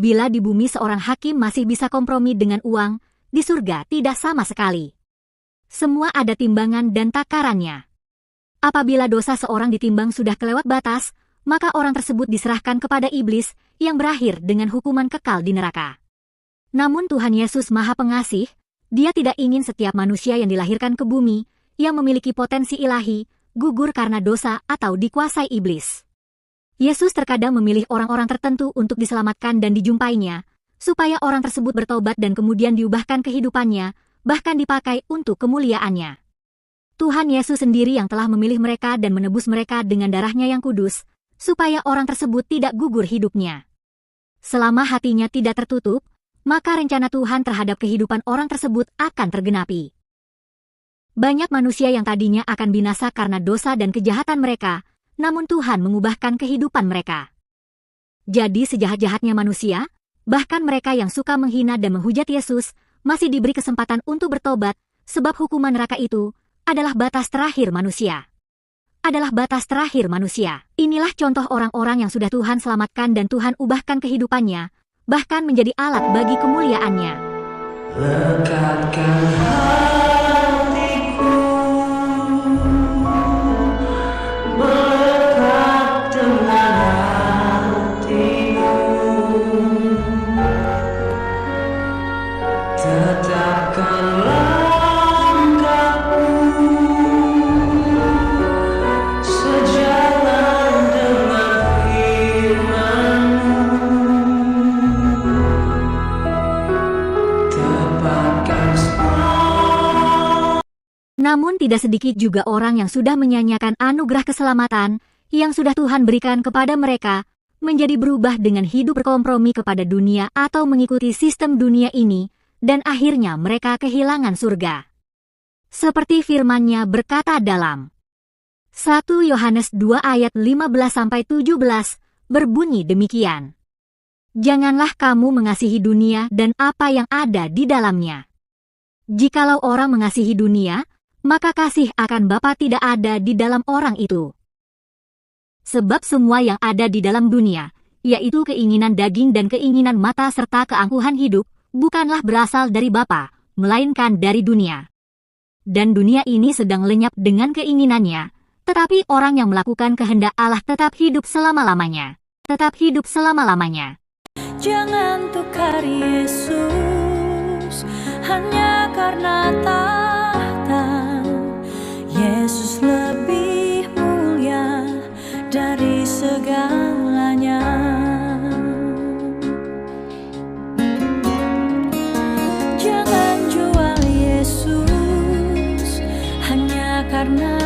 Bila di bumi seorang hakim masih bisa kompromi dengan uang, di surga tidak sama sekali. Semua ada timbangan dan takarannya. Apabila dosa seorang ditimbang sudah kelewat batas, maka orang tersebut diserahkan kepada iblis yang berakhir dengan hukuman kekal di neraka. Namun Tuhan Yesus Maha Pengasih, Dia tidak ingin setiap manusia yang dilahirkan ke bumi, yang memiliki potensi ilahi, gugur karena dosa atau dikuasai iblis. Yesus terkadang memilih orang-orang tertentu untuk diselamatkan dan dijumpainya, supaya orang tersebut bertobat dan kemudian diubahkan kehidupannya, bahkan dipakai untuk kemuliaannya. Tuhan Yesus sendiri yang telah memilih mereka dan menebus mereka dengan darah-Nya yang kudus, supaya orang tersebut tidak gugur hidupnya. Selama hatinya tidak tertutup, maka rencana Tuhan terhadap kehidupan orang tersebut akan tergenapi. Banyak manusia yang tadinya akan binasa karena dosa dan kejahatan mereka, namun Tuhan mengubahkan kehidupan mereka. Jadi sejahat-jahatnya manusia, bahkan mereka yang suka menghina dan menghujat Yesus, masih diberi kesempatan untuk bertobat, sebab hukuman neraka itu adalah batas terakhir manusia. Inilah contoh orang-orang yang sudah Tuhan selamatkan dan Tuhan ubahkan kehidupannya, bahkan menjadi alat bagi kemuliaannya. Lekatkan hatiku, melekat dengan hatimu, tetapkan langkahku sejalan dengan firman-Mu. Namun tidak sedikit juga orang yang sudah menyanyiakan anugerah keselamatan yang sudah Tuhan berikan kepada mereka, menjadi berubah dengan hidup berkompromi kepada dunia atau mengikuti sistem dunia ini, dan akhirnya mereka kehilangan surga. Seperti firman-Nya berkata dalam 1 Yohanes 2 ayat 15-17, berbunyi demikian. Janganlah kamu mengasihi dunia dan apa yang ada di dalamnya. Jikalau orang mengasihi dunia, maka kasih akan Bapa tidak ada di dalam orang itu. Sebab semua yang ada di dalam dunia, yaitu keinginan daging dan keinginan mata serta keangkuhan hidup, bukanlah berasal dari Bapa, melainkan dari dunia. Dan dunia ini sedang lenyap dengan keinginannya, tetapi orang yang melakukan kehendak Allah tetap hidup selama-lamanya. Jangan tukar Yesus hanya karena tahta. Yesus lebih mulia dari segalanya. Jangan jual Yesus hanya karena